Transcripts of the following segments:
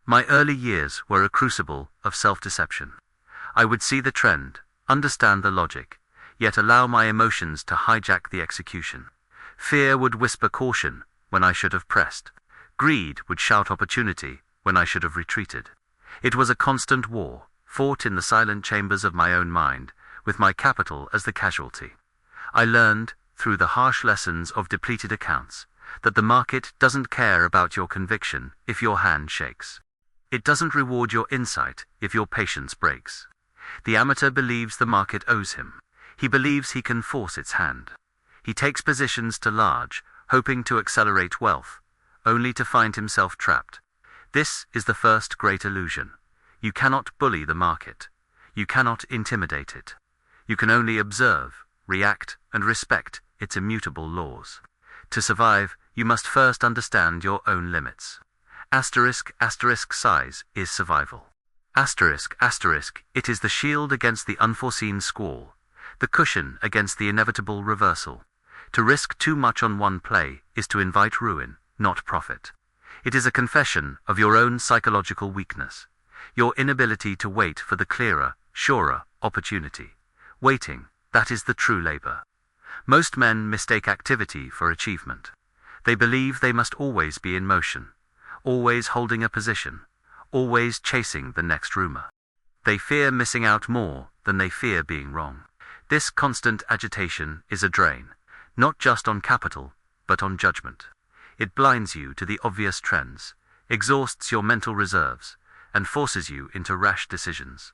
My early years were a crucible of self-deception. I would see the trend, understand the logic, yet allow my emotions to hijack the execution. Fear would whisper caution when I should have pressed. Greed would shout opportunity when I should have retreated. It was a constant war, fought in the silent chambers of my own mind, with my capital as the casualty. I learned, through the harsh lessons of depleted accounts, that the market doesn't care about your conviction if your hand shakes. It doesn't reward your insight if your patience breaks. The amateur believes the market owes him. He believes he can force its hand. He takes positions to large, hoping to accelerate wealth, only to find himself trapped. This is the first great illusion. You cannot bully the market. You cannot intimidate it. You can only observe, react, and respect its immutable laws. To survive, you must first understand your own limits. Size is survival. It is the shield against the unforeseen squall, the cushion against the inevitable reversal. To risk too much on one play is to invite ruin, not profit. It is a confession of your own psychological weakness, your inability to wait for the clearer, surer opportunity. Waiting, that is the true labor. Most men mistake activity for achievement. They believe they must always be in motion, always holding a position, always chasing the next rumor. They fear missing out more than they fear being wrong. This constant agitation is a drain, not just on capital, but on judgment. It blinds you to the obvious trends, exhausts your mental reserves, and forces you into rash decisions.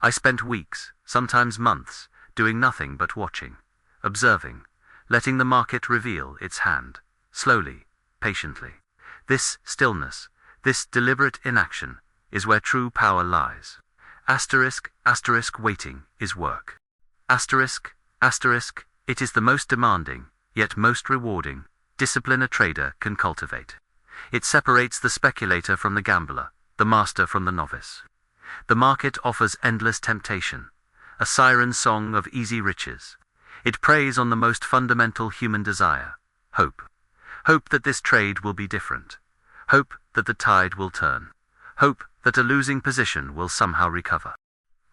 I spent weeks, sometimes months, doing nothing but watching, observing, letting the market reveal its hand, slowly, patiently. This stillness, this deliberate inaction, is where true power lies. Waiting is work. It is the most demanding, yet most rewarding, discipline a trader can cultivate. It separates the speculator from the gambler, the master from the novice. The market offers endless temptation, a siren song of easy riches. It preys on the most fundamental human desire, hope. Hope that this trade will be different. Hope that the tide will turn. Hope that a losing position will somehow recover.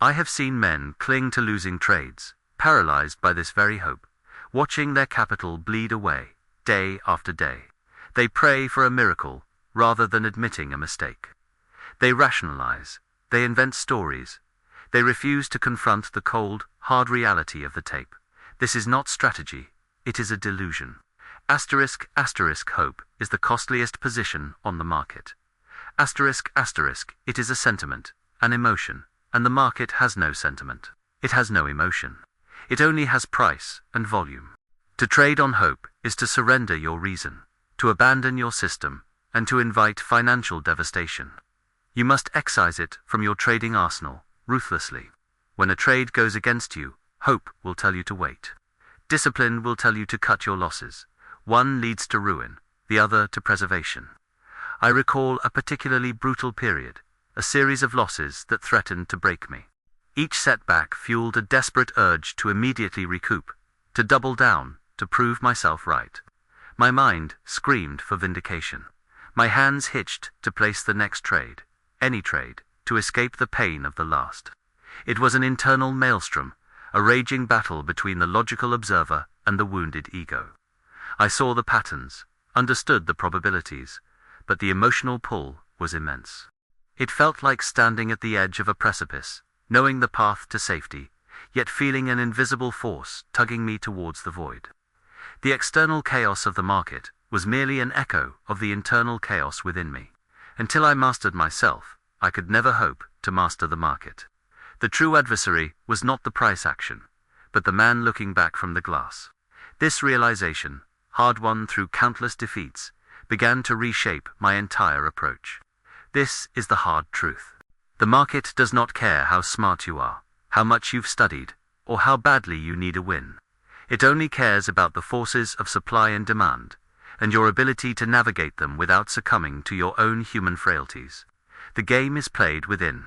I have seen men cling to losing trades, paralyzed by this very hope, watching their capital bleed away, day after day. They pray for a miracle, rather than admitting a mistake. They rationalize, they invent stories. They refuse to confront the cold, hard reality of the tape. This is not strategy, it is a delusion. Hope is the costliest position on the market. It is a sentiment, an emotion, and the market has no sentiment. It has no emotion. It only has price and volume. To trade on hope is to surrender your reason, to abandon your system, and to invite financial devastation. You must excise it from your trading arsenal, ruthlessly. When a trade goes against you, hope will tell you to wait. Discipline will tell you to cut your losses. One leads to ruin, the other to preservation. I recall a particularly brutal period, a series of losses that threatened to break me. Each setback fueled a desperate urge to immediately recoup, to double down, to prove myself right. My mind screamed for vindication. My hands hitched to place the next trade, any trade, to escape the pain of the last. It was an internal maelstrom, a raging battle between the logical observer and the wounded ego. I saw the patterns, understood the probabilities, but the emotional pull was immense. It felt like standing at the edge of a precipice, knowing the path to safety, yet feeling an invisible force tugging me towards the void. The external chaos of the market was merely an echo of the internal chaos within me. Until I mastered myself, I could never hope to master the market. The true adversary was not the price action, but the man looking back from the glass. This realization, hard-won through countless defeats, began to reshape my entire approach. This is the hard truth. The market does not care how smart you are, how much you've studied, or how badly you need a win. It only cares about the forces of supply and demand, and your ability to navigate them without succumbing to your own human frailties. The game is played within.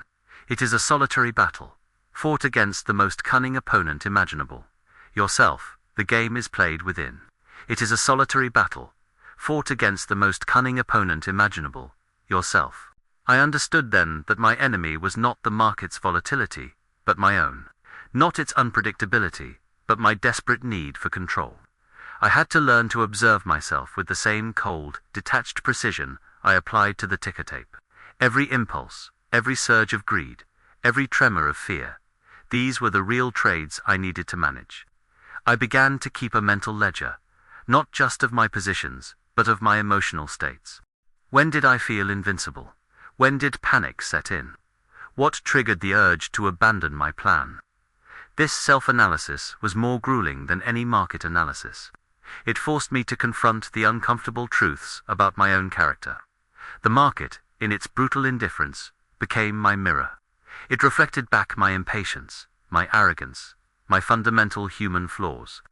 It is a solitary battle, fought against the most cunning opponent imaginable. Yourself, the game is played within. It is a solitary battle, fought against the most cunning opponent imaginable, yourself. I understood then that my enemy was not the market's volatility, but my own. Not its unpredictability, but my desperate need for control. I had to learn to observe myself with the same cold, detached precision I applied to the ticker tape. Every impulse, every surge of greed, every tremor of fear, these were the real trades I needed to manage. I began to keep a mental ledger, not just of my positions, but of my emotional states. When did I feel invincible? When did panic set in? What triggered the urge to abandon my plan? This self-analysis was more grueling than any market analysis. It forced me to confront the uncomfortable truths about my own character. The market, in its brutal indifference, became my mirror. It reflected back my impatience, my arrogance, my fundamental human flaws.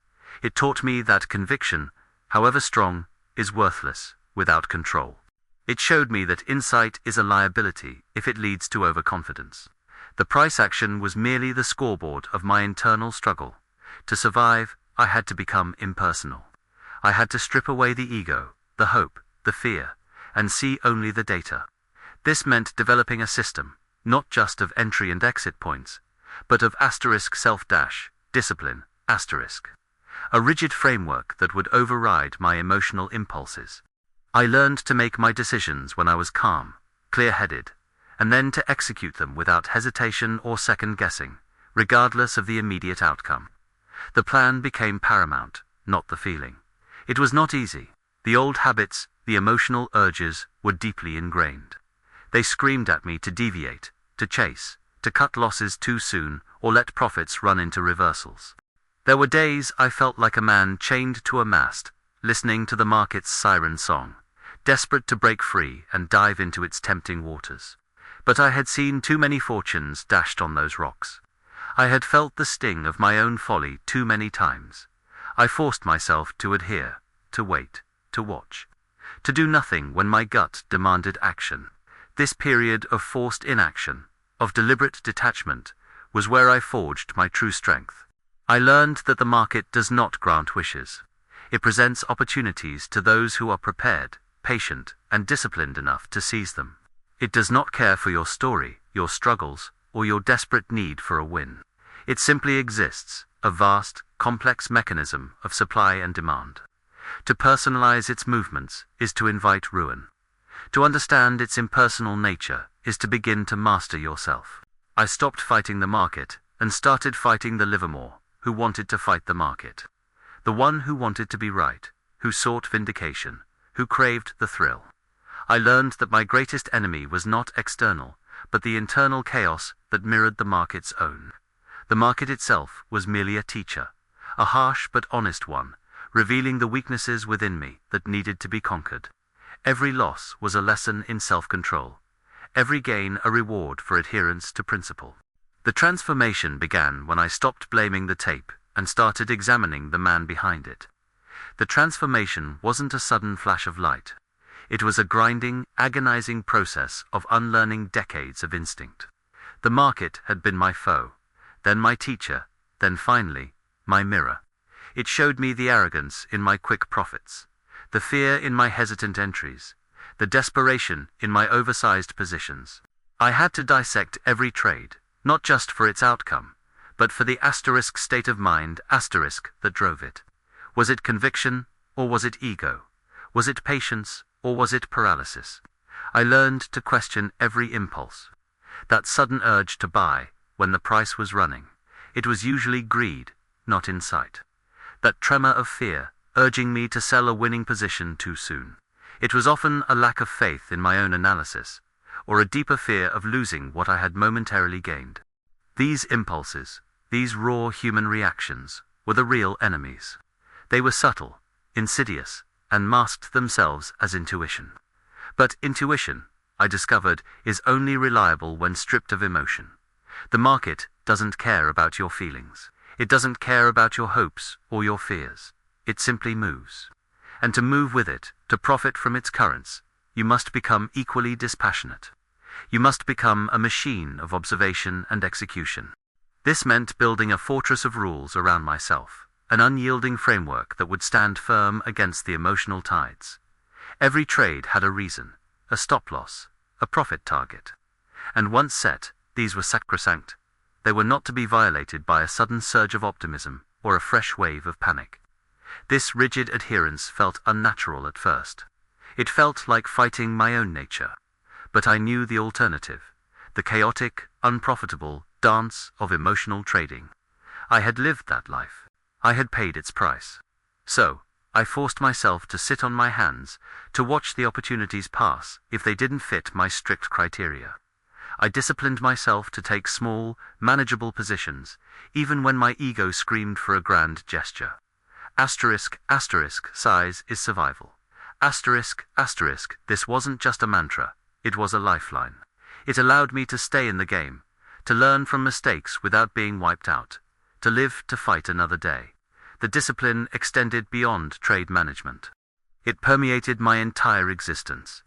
It taught me that conviction, however strong, is worthless without control. It showed me that insight is a liability if it leads to overconfidence. The price action was merely the scoreboard of my internal struggle. To survive, I had to become impersonal. I had to strip away the ego, the hope, the fear, and see only the data. This meant developing a system, not just of entry and exit points, but of *self-discipline, a rigid framework that would override my emotional impulses. I learned to make my decisions when I was calm, clear-headed, and then to execute them without hesitation or second-guessing, regardless of the immediate outcome. The plan became paramount, not the feeling. It was not easy. The old habits, the emotional urges, were deeply ingrained. They screamed at me to deviate, to chase, to cut losses too soon, or let profits run into reversals. There were days I felt like a man chained to a mast, listening to the market's siren song, desperate to break free and dive into its tempting waters. But I had seen too many fortunes dashed on those rocks. I had felt the sting of my own folly too many times. I forced myself to adhere, to wait, to watch, to do nothing when my gut demanded action. This period of forced inaction, of deliberate detachment, was where I forged my true strength. I learned that the market does not grant wishes. It presents opportunities to those who are prepared, patient, and disciplined enough to seize them. It does not care for your story, your struggles, or your desperate need for a win. It simply exists, a vast, complex mechanism of supply and demand. To personalize its movements is to invite ruin. To understand its impersonal nature is to begin to master yourself. I stopped fighting the market and started fighting the Livermore, who wanted to fight the market. The one who wanted to be right, who sought vindication, who craved the thrill. I learned that my greatest enemy was not external, but the internal chaos that mirrored the market's own. The market itself was merely a teacher, a harsh but honest one, revealing the weaknesses within me that needed to be conquered. Every loss was a lesson in self-control, every gain a reward for adherence to principle. The transformation began when I stopped blaming the tape and started examining the man behind it. The transformation wasn't a sudden flash of light. It was a grinding, agonizing process of unlearning decades of instinct. The market had been my foe, then my teacher, then finally, my mirror. It showed me the arrogance in my quick profits, the fear in my hesitant entries, the desperation in my oversized positions. I had to dissect every trade, not just for its outcome, but for the state of mind that drove it. Was it conviction, or was it ego? Was it patience, or was it paralysis? I learned to question every impulse. That sudden urge to buy, when the price was running, it was usually greed, not insight. That tremor of fear, urging me to sell a winning position too soon. It was often a lack of faith in my own analysis, or a deeper fear of losing what I had momentarily gained. These impulses, these raw human reactions, were the real enemies. They were subtle, insidious, and masked themselves as intuition. But intuition, I discovered, is only reliable when stripped of emotion. The market doesn't care about your feelings. It doesn't care about your hopes or your fears. It simply moves. And to move with it, to profit from its currents, you must become equally dispassionate. You must become a machine of observation and execution. This meant building a fortress of rules around myself, an unyielding framework that would stand firm against the emotional tides. Every trade had a reason, a stop-loss, a profit target. And once set, these were sacrosanct. They were not to be violated by a sudden surge of optimism or a fresh wave of panic. This rigid adherence felt unnatural at first. It felt like fighting my own nature. But I knew the alternative, the chaotic, unprofitable dance of emotional trading. I had lived that life. I had paid its price. So, I forced myself to sit on my hands, to watch the opportunities pass if they didn't fit my strict criteria. I disciplined myself to take small, manageable positions, even when my ego screamed for a grand gesture. Asterisk, size is survival. Asterisk, this wasn't just a mantra, it was a lifeline. It allowed me to stay in the game, to learn from mistakes without being wiped out, to live to fight another day. The discipline extended beyond trade management. It permeated my entire existence.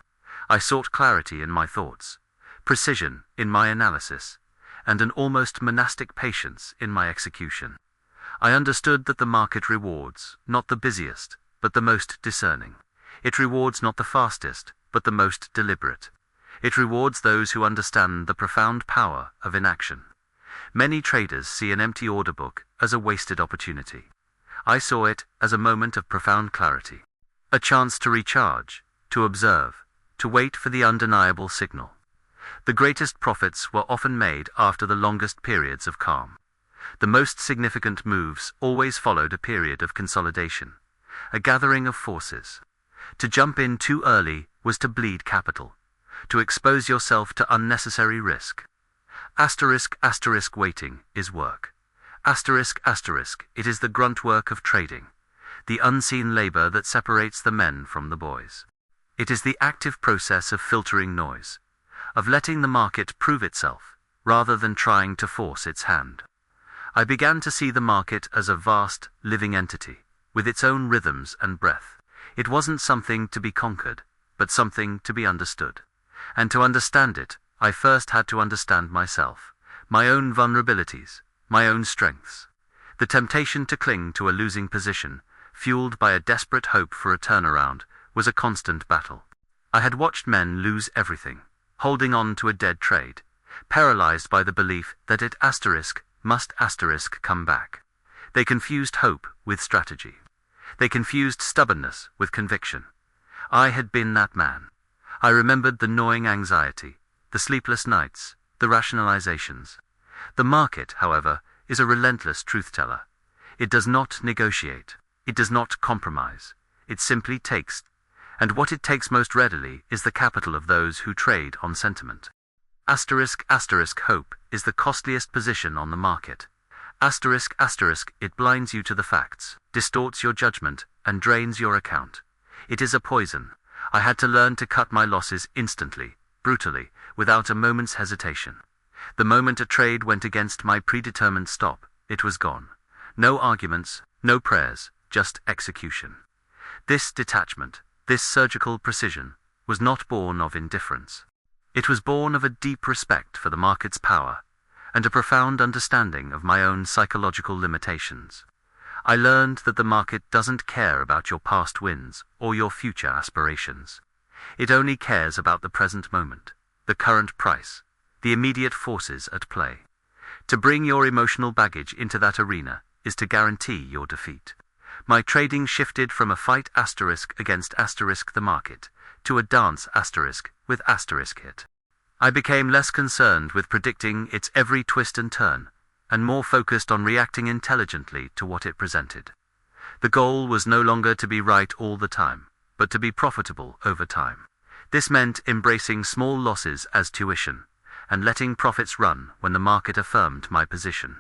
I sought clarity in my thoughts, precision in my analysis, and an almost monastic patience in my execution. I understood that the market rewards not the busiest, but the most discerning. It rewards not the fastest, but the most deliberate. It rewards those who understand the profound power of inaction. Many traders see an empty order book as a wasted opportunity. I saw it as a moment of profound clarity. A chance to recharge, to observe, to wait for the undeniable signal. The greatest profits were often made after the longest periods of calm. The most significant moves always followed a period of consolidation, a gathering of forces. To jump in too early was to bleed capital, to expose yourself to unnecessary risk. Asterisk, waiting is work. Asterisk, it is the grunt work of trading, the unseen labor that separates the men from the boys. It is the active process of filtering noise, of letting the market prove itself, rather than trying to force its hand. I began to see the market as a vast, living entity, with its own rhythms and breath. It wasn't something to be conquered, but something to be understood. And to understand it, I first had to understand myself, my own vulnerabilities, my own strengths. The temptation to cling to a losing position, fueled by a desperate hope for a turnaround, was a constant battle. I had watched men lose everything, holding on to a dead trade, paralyzed by the belief that it must come back. They confused hope with strategy. They confused stubbornness with conviction. I had been that man. I remembered the gnawing anxiety, the sleepless nights, the rationalizations. The market, however, is a relentless truth-teller. It does not negotiate. It does not compromise. It simply takes. And what it takes most readily is the capital of those who trade on sentiment. Asterisk, hope is the costliest position on the market. Asterisk, it blinds you to the facts, distorts your judgment, and drains your account. It is a poison. I had to learn to cut my losses instantly, brutally, without a moment's hesitation. The moment a trade went against my predetermined stop, it was gone. No arguments, no prayers, just execution. This detachment, this surgical precision, was not born of indifference. It was born of a deep respect for the market's power, and a profound understanding of my own psychological limitations. I learned that the market doesn't care about your past wins or your future aspirations. It only cares about the present moment, the current price, the immediate forces at play. To bring your emotional baggage into that arena is to guarantee your defeat. My trading shifted from a fight against the market to a dance with hit. I became less concerned with predicting its every twist and turn, and more focused on reacting intelligently to what it presented. The goal was no longer to be right all the time, but to be profitable over time. This meant embracing small losses as tuition, and letting profits run when the market affirmed my position.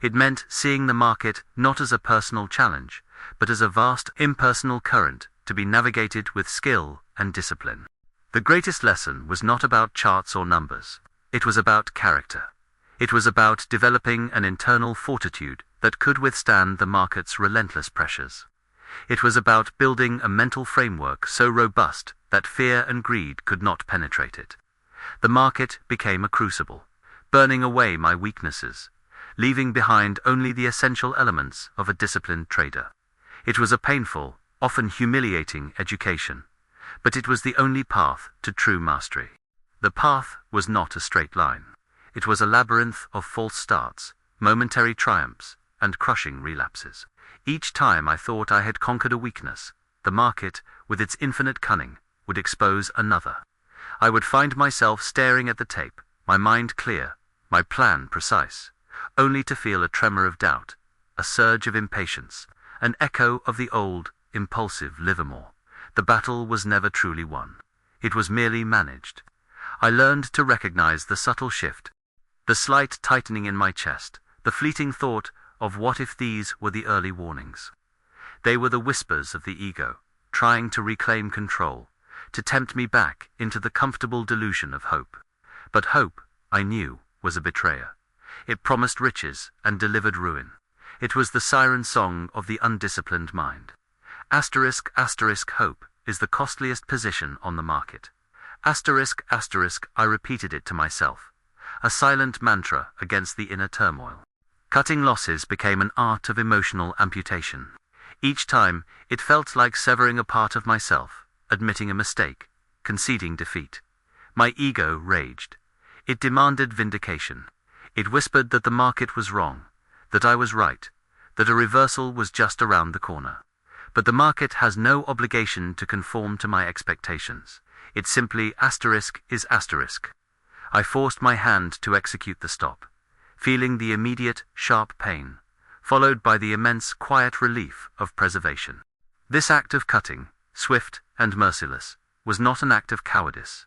It meant seeing the market not as a personal challenge, but as a vast, impersonal current to be navigated with skill and discipline. The greatest lesson was not about charts or numbers. It was about character. It was about developing an internal fortitude that could withstand the market's relentless pressures. It was about building a mental framework so robust that fear and greed could not penetrate it. The market became a crucible, burning away my weaknesses, leaving behind only the essential elements of a disciplined trader. It was a painful, often humiliating education, but it was the only path to true mastery. The path was not a straight line. It was a labyrinth of false starts, momentary triumphs, and crushing relapses. Each time I thought I had conquered a weakness, the market, with its infinite cunning, would expose another. I would find myself staring at the tape, my mind clear, my plan precise, only to feel a tremor of doubt, a surge of impatience, an echo of the old, impulsive Livermore. The battle was never truly won. It was merely managed. I learned to recognize the subtle shift, the slight tightening in my chest, the fleeting thought of what if these were the early warnings. They were the whispers of the ego, trying to reclaim control, to tempt me back into the comfortable delusion of hope. But hope, I knew, was a betrayer. It promised riches and delivered ruin. It was the siren song of the undisciplined mind. Asterisk, asterisk, hope is the costliest position on the market. Asterisk, asterisk, I repeated it to myself, a silent mantra against the inner turmoil. Cutting losses became an art of emotional amputation. Each time, it felt like severing a part of myself, admitting a mistake, conceding defeat. My ego raged. It demanded vindication. It whispered that the market was wrong, that I was right, that a reversal was just around the corner. But the market has no obligation to conform to my expectations. It simply asterisk is asterisk. I forced my hand to execute the stop, feeling the immediate, sharp pain, followed by the immense, quiet relief of preservation. This act of cutting, swift and merciless, was not an act of cowardice.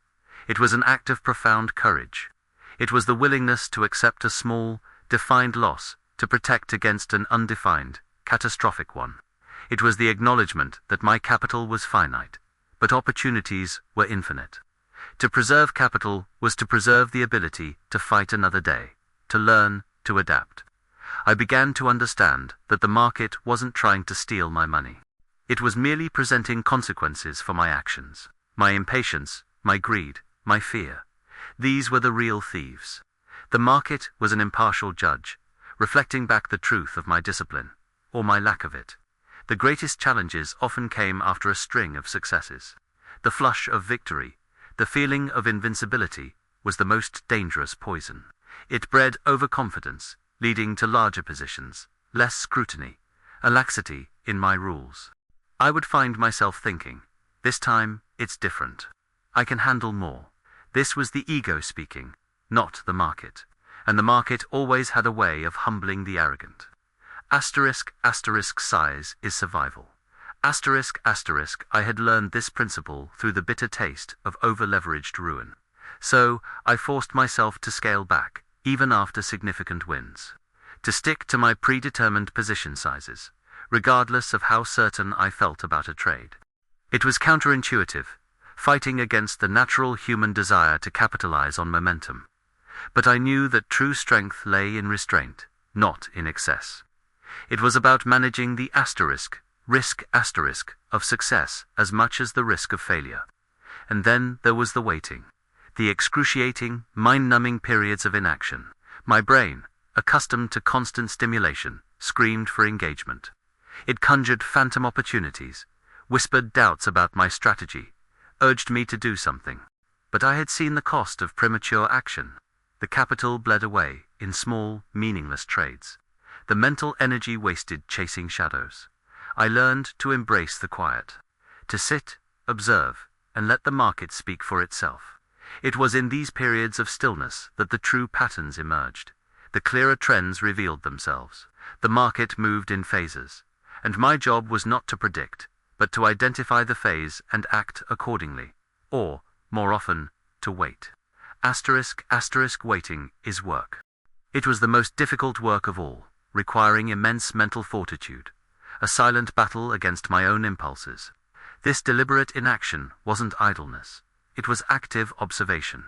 It was an act of profound courage. It was the willingness to accept a small, defined loss to protect against an undefined, catastrophic one. It was the acknowledgement that my capital was finite, but opportunities were infinite. To preserve capital was to preserve the ability to fight another day, to learn, to adapt. I began to understand that the market wasn't trying to steal my money. It was merely presenting consequences for my actions. My impatience, my greed, my fear. These were the real thieves. The market was an impartial judge, reflecting back the truth of my discipline, or my lack of it. The greatest challenges often came after a string of successes. The flush of victory, the feeling of invincibility, was the most dangerous poison. It bred overconfidence, leading to larger positions, less scrutiny, a laxity in my rules. I would find myself thinking, this time, it's different. I can handle more. This was the ego speaking, not the market. And the market always had a way of humbling the arrogant. Asterisk, asterisk, size is survival. Asterisk, asterisk, I had learned this principle through the bitter taste of over-leveraged ruin. So, I forced myself to scale back, even after significant wins. To stick to my predetermined position sizes, regardless of how certain I felt about a trade. It was counterintuitive, fighting against the natural human desire to capitalize on momentum. But I knew that true strength lay in restraint, not in excess. It was about managing the risk asterisk, of success as much as the risk of failure. And then there was the waiting. The excruciating, mind-numbing periods of inaction. My brain, accustomed to constant stimulation, screamed for engagement. It conjured phantom opportunities, whispered doubts about my strategy, urged me to do something. But I had seen the cost of premature action. The capital bled away in small, meaningless trades. The mental energy wasted chasing shadows. I learned to embrace the quiet, to sit, observe, and let the market speak for itself. It was in these periods of stillness that the true patterns emerged. The clearer trends revealed themselves. The market moved in phases, and my job was not to predict, but to identify the phase and act accordingly, or, more often, to wait. Asterisk, asterisk, waiting is work. It was the most difficult work of all, requiring immense mental fortitude, a silent battle against my own impulses. This deliberate inaction wasn't idleness. It was active observation.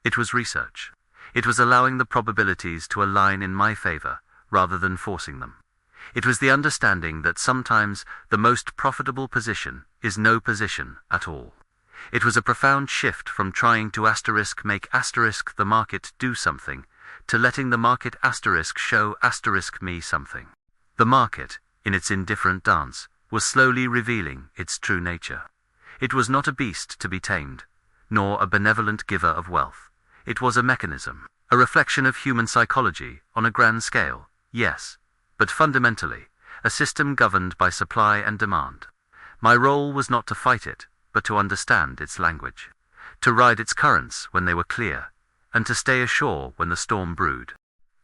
It was research. It was allowing the probabilities to align in my favor, rather than forcing them. It was the understanding that sometimes the most profitable position is no position at all. It was a profound shift from trying to make the market do something, to letting the market show me something. The market, in its indifferent dance, was slowly revealing its true nature. It was not a beast to be tamed, nor a benevolent giver of wealth. It was a mechanism, a reflection of human psychology on a grand scale, yes, but fundamentally, a system governed by supply and demand. My role was not to fight it, but to understand its language, to ride its currents when they were clear, and to stay ashore when the storm brewed.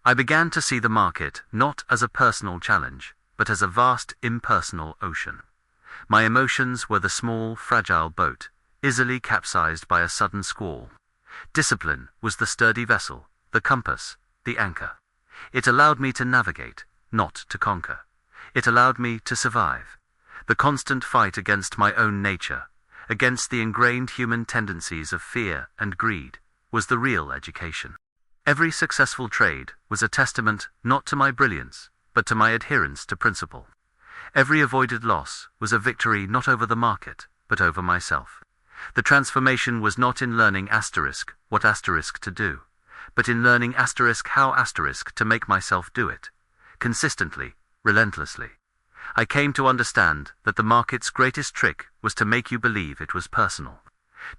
I began to see the market not as a personal challenge, but as a vast impersonal ocean. My emotions were the small, fragile boat, easily capsized by a sudden squall. Discipline was the sturdy vessel, the compass, the anchor. It allowed me to navigate, not to conquer. It allowed me to survive. The constant fight against my own nature, against the ingrained human tendencies of fear and greed, was the real education. Every successful trade was a testament not to my brilliance, but to my adherence to principle. Every avoided loss was a victory not over the market, but over myself. The transformation was not in learning what to do, but in learning how to make myself do it, consistently, relentlessly. I came to understand that the market's greatest trick was to make you believe it was personal,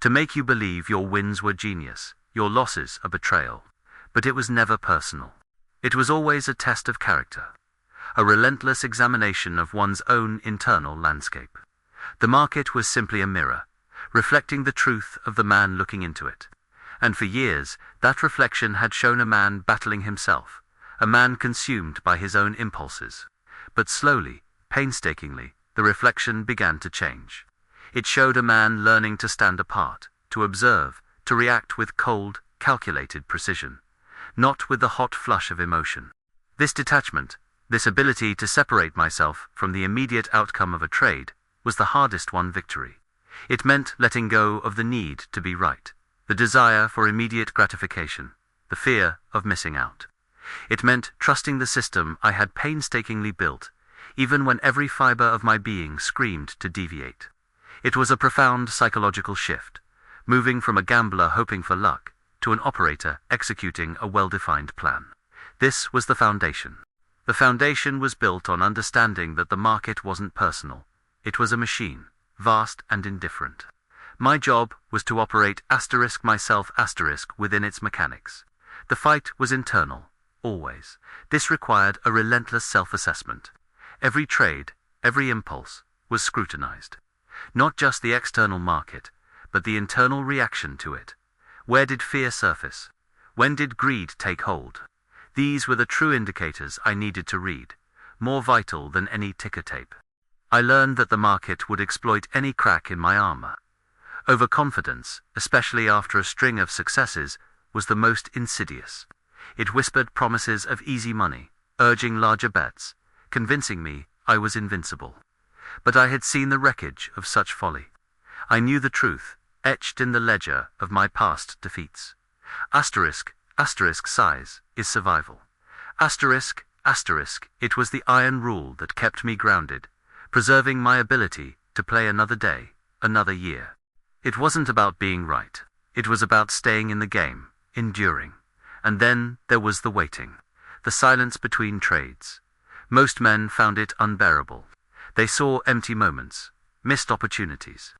to make you believe your wins were genius, your losses a betrayal. But it was never personal. It was always a test of character, a relentless examination of one's own internal landscape. The market was simply a mirror, reflecting the truth of the man looking into it. And for years, that reflection had shown a man battling himself, a man consumed by his own impulses. But slowly, painstakingly, the reflection began to change. It showed a man learning to stand apart, to observe, to react with cold, calculated precision, not with the hot flush of emotion. This detachment, this ability to separate myself from the immediate outcome of a trade, was the hardest won victory. It meant letting go of the need to be right, the desire for immediate gratification, the fear of missing out. It meant trusting the system I had painstakingly built, even when every fiber of my being screamed to deviate. It was a profound psychological shift, moving from a gambler hoping for luck to an operator executing a well-defined plan. This was the foundation. The foundation was built on understanding that the market wasn't personal. It was a machine, vast and indifferent. My job was to operate myself within its mechanics. The fight was internal, always. This required a relentless self-assessment. Every trade, every impulse, was scrutinized. Not just the external market, but the internal reaction to it. Where did fear surface? When did greed take hold? These were the true indicators I needed to read, more vital than any ticker tape. I learned that the market would exploit any crack in my armor. Overconfidence, especially after a string of successes, was the most insidious. It whispered promises of easy money, urging larger bets, convincing me I was invincible. But I had seen the wreckage of such folly. I knew the truth, etched in the ledger of my past defeats. Asterisk size is survival. Asterisk, it was the iron rule that kept me grounded, preserving my ability to play another day, another year. It wasn't about being right. It was about staying in the game, enduring. And then there was the waiting, the silence between trades. Most men found it unbearable. They saw empty moments, missed opportunities.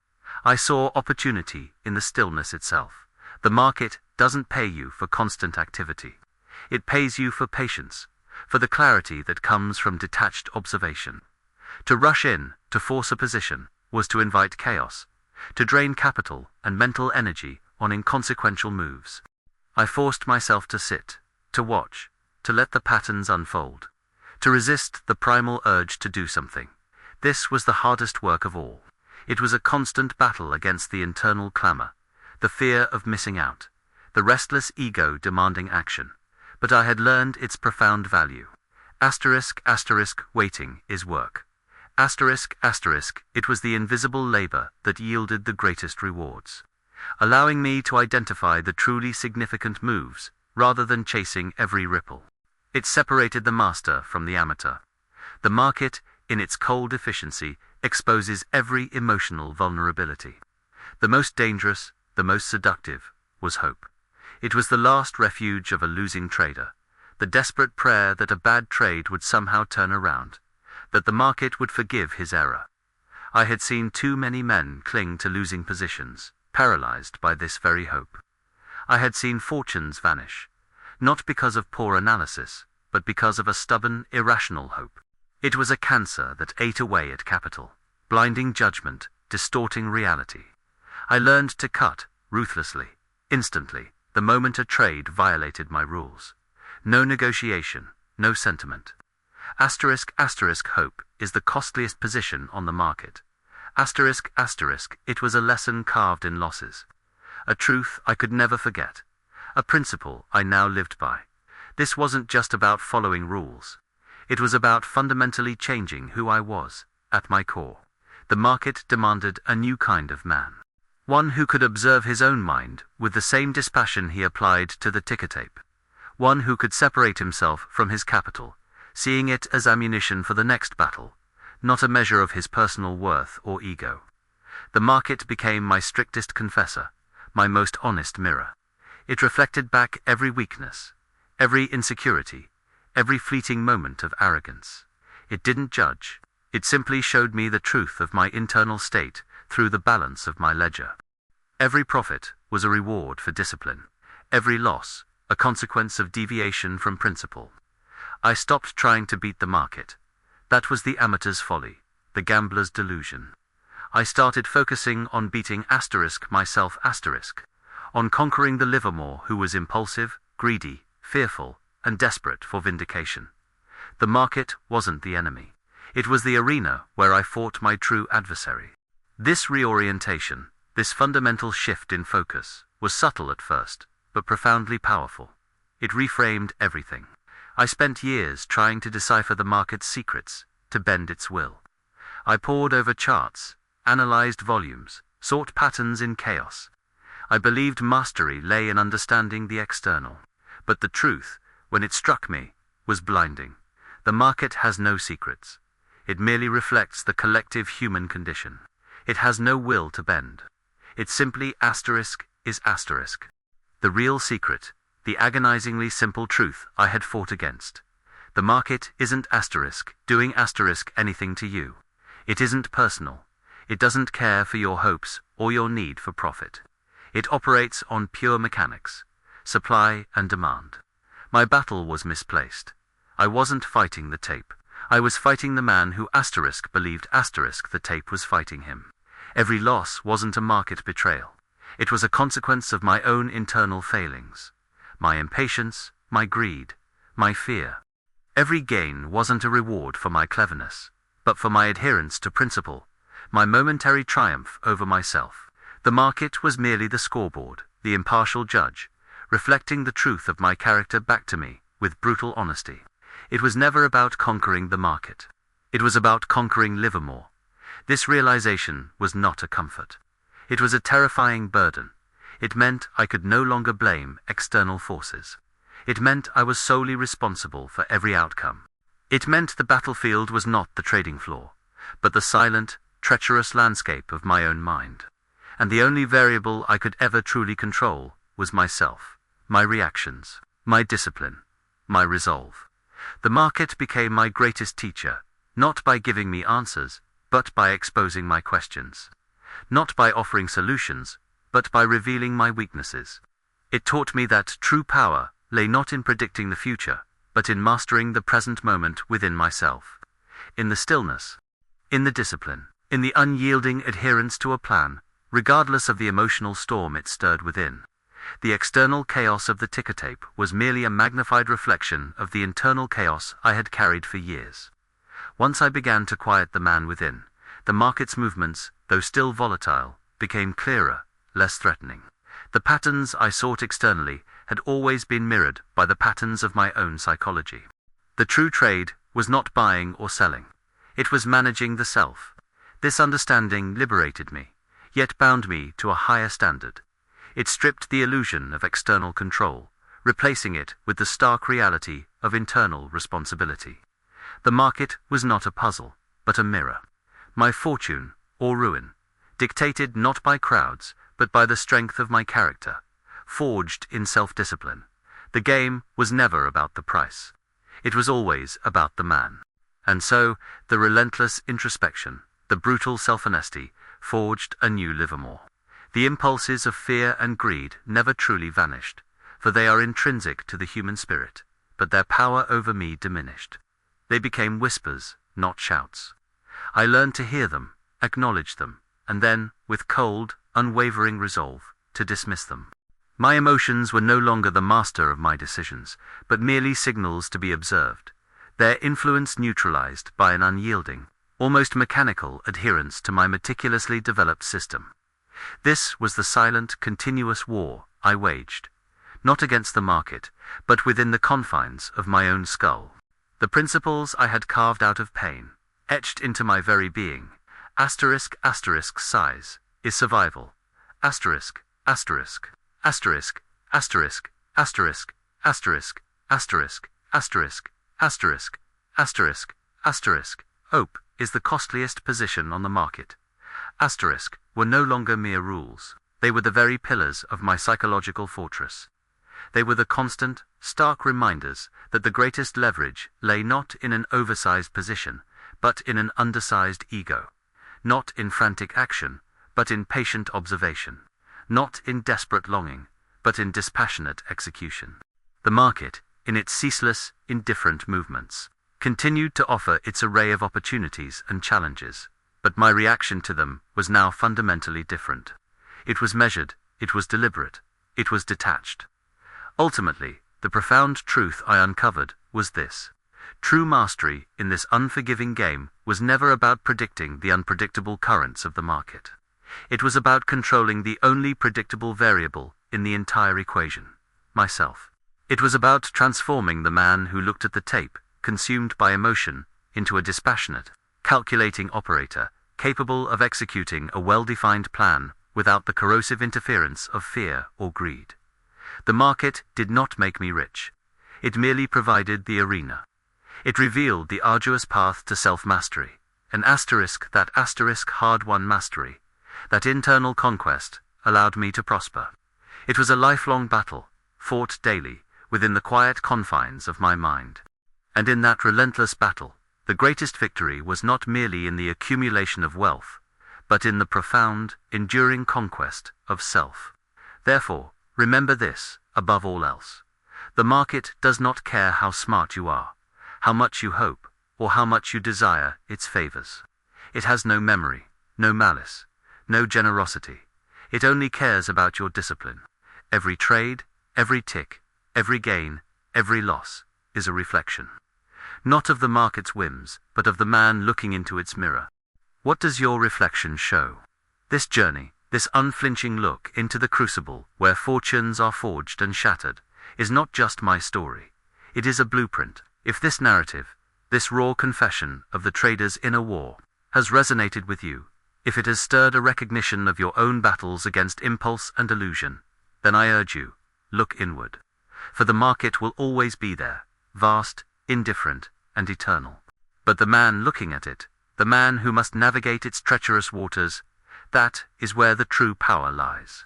I saw opportunity in the stillness itself. The market doesn't pay you for constant activity. It pays you for patience, for the clarity that comes from detached observation. To rush in, to force a position, was to invite chaos, to drain capital and mental energy on inconsequential moves. I forced myself to sit, to watch, to let the patterns unfold, to resist the primal urge to do something. This was the hardest work of all. It was a constant battle against the internal clamor, the fear of missing out, the restless ego demanding action. But I had learned its profound value. Waiting is work. It was the invisible labor that yielded the greatest rewards, allowing me to identify the truly significant moves, rather than chasing every ripple. It separated the master from the amateur. The market, in its cold efficiency, exposes every emotional vulnerability. The most dangerous, the most seductive, was hope. It was the last refuge of a losing trader, the desperate prayer that a bad trade would somehow turn around, that the market would forgive his error. I had seen too many men cling to losing positions, paralyzed by this very hope. I had seen fortunes vanish, not because of poor analysis, but because of a stubborn, irrational hope. It was a cancer that ate away at capital, blinding judgment, distorting reality. I learned to cut, ruthlessly, instantly, the moment a trade violated my rules. No negotiation, no sentiment. Asterisk hope is the costliest position on the market. Asterisk, it was a lesson carved in losses. A truth I could never forget. A principle I now lived by. This wasn't just about following rules. It was about fundamentally changing who I was, at my core. The market demanded a new kind of man. One who could observe his own mind with the same dispassion he applied to the ticker tape. One who could separate himself from his capital, seeing it as ammunition for the next battle, not a measure of his personal worth or ego. The market became my strictest confessor, my most honest mirror. It reflected back every weakness, every insecurity, every fleeting moment of arrogance. It didn't judge. It simply showed me the truth of my internal state through the balance of my ledger. Every profit was a reward for discipline. Every loss, a consequence of deviation from principle. I stopped trying to beat the market. That was the amateur's folly, the gambler's delusion. I started focusing on beating myself, on conquering the Livermore who was impulsive, greedy, fearful, and desperate for vindication. The market wasn't the enemy. It was the arena where I fought my true adversary. This reorientation, this fundamental shift in focus, was subtle at first, but profoundly powerful. It reframed everything. I spent years trying to decipher the market's secrets, to bend its will. I pored over charts, analyzed volumes, sought patterns in chaos. I believed mastery lay in understanding the external. But the truth, when it struck me, was blinding. The market has no secrets. It merely reflects the collective human condition. It has no will to bend. It simply is asterisk. The real secret, the agonizingly simple truth I had fought against. The market isn't doing anything to you. It isn't personal. It doesn't care for your hopes or your need for profit. It operates on pure mechanics, supply and demand. My battle was misplaced. I wasn't fighting the tape. I was fighting the man who believed the tape was fighting him. Every loss wasn't a market betrayal. It was a consequence of my own internal failings. My impatience, my greed, my fear. Every gain wasn't a reward for my cleverness, but for my adherence to principle, my momentary triumph over myself. The market was merely the scoreboard, the impartial judge, reflecting the truth of my character back to me with brutal honesty. It was never about conquering the market. It was about conquering Livermore. This realization was not a comfort. It was a terrifying burden. It meant I could no longer blame external forces. It meant I was solely responsible for every outcome. It meant the battlefield was not the trading floor, but the silent, treacherous landscape of my own mind. And the only variable I could ever truly control was myself, my reactions, my discipline, my resolve. The market became my greatest teacher, not by giving me answers, but by exposing my questions. Not by offering solutions, but by revealing my weaknesses. It taught me that true power lay not in predicting the future, but in mastering the present moment within myself. In the stillness, in the discipline, in the unyielding adherence to a plan, regardless of the emotional storm it stirred within. The external chaos of the ticker tape was merely a magnified reflection of the internal chaos I had carried for years. Once I began to quiet the man within, the market's movements, though still volatile, became clearer, less threatening. The patterns I sought externally had always been mirrored by the patterns of my own psychology. The true trade was not buying or selling. It was managing the self. This understanding liberated me, yet bound me to a higher standard. It stripped the illusion of external control, replacing it with the stark reality of internal responsibility. The market was not a puzzle, but a mirror. My fortune, or ruin, dictated not by crowds, but by the strength of my character, forged in self-discipline. The game was never about the price. It was always about the man. And so, the relentless introspection, the brutal self-honesty, forged a new Livermore. The impulses of fear and greed never truly vanished, for they are intrinsic to the human spirit, but their power over me diminished. They became whispers, not shouts. I learned to hear them, acknowledge them, and then, with cold, unwavering resolve, to dismiss them. My emotions were no longer the master of my decisions, but merely signals to be observed, their influence neutralized by an unyielding, almost mechanical adherence to my meticulously developed system. This was the silent, continuous war I waged, not against the market, but within the confines of my own skull. The principles I had carved out of pain, etched into my very being, size, is survival, asterisk, asterisk, asterisk, asterisk, asterisk, asterisk, asterisk, asterisk, asterisk, asterisk, asterisk, hope is the costliest position on the market. Asterisk were no longer mere rules. They were the very pillars of my psychological fortress. They were the constant, stark reminders that the greatest leverage lay not in an oversized position, but in an undersized ego. Not in frantic action, but in patient observation. Not in desperate longing, but in dispassionate execution. The market, in its ceaseless, indifferent movements, continued to offer its array of opportunities and challenges, but my reaction to them was now fundamentally different. It was measured, it was deliberate, it was detached. Ultimately, the profound truth I uncovered was this. True mastery in this unforgiving game was never about predicting the unpredictable currents of the market. It was about controlling the only predictable variable in the entire equation, myself. It was about transforming the man who looked at the tape, consumed by emotion, into a dispassionate, calculating operator, capable of executing a well-defined plan without the corrosive interference of fear or greed. The market did not make me rich. It merely provided the arena. It revealed the arduous path to self-mastery, that hard-won mastery, that internal conquest allowed me to prosper. It was a lifelong battle, fought daily, within the quiet confines of my mind. And in that relentless battle, the greatest victory was not merely in the accumulation of wealth, but in the profound, enduring conquest of self. Therefore, remember this, above all else. The market does not care how smart you are, how much you hope, or how much you desire its favors. It has no memory, no malice, no generosity. It only cares about your discipline. Every trade, every tick, every gain, every loss, is a reflection. Not of the market's whims, but of the man looking into its mirror. What does your reflection show? This journey, this unflinching look into the crucible where fortunes are forged and shattered, is not just my story. It is a blueprint. If this narrative, this raw confession of the trader's inner war, has resonated with you, if it has stirred a recognition of your own battles against impulse and illusion, then I urge you, look inward. For the market will always be there, vast, indifferent, and eternal. But the man looking at it, the man who must navigate its treacherous waters, that is where the true power lies.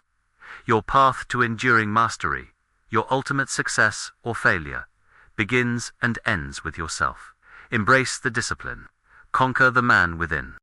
Your path to enduring mastery, your ultimate success or failure, begins and ends with yourself. Embrace the discipline. Conquer the man within.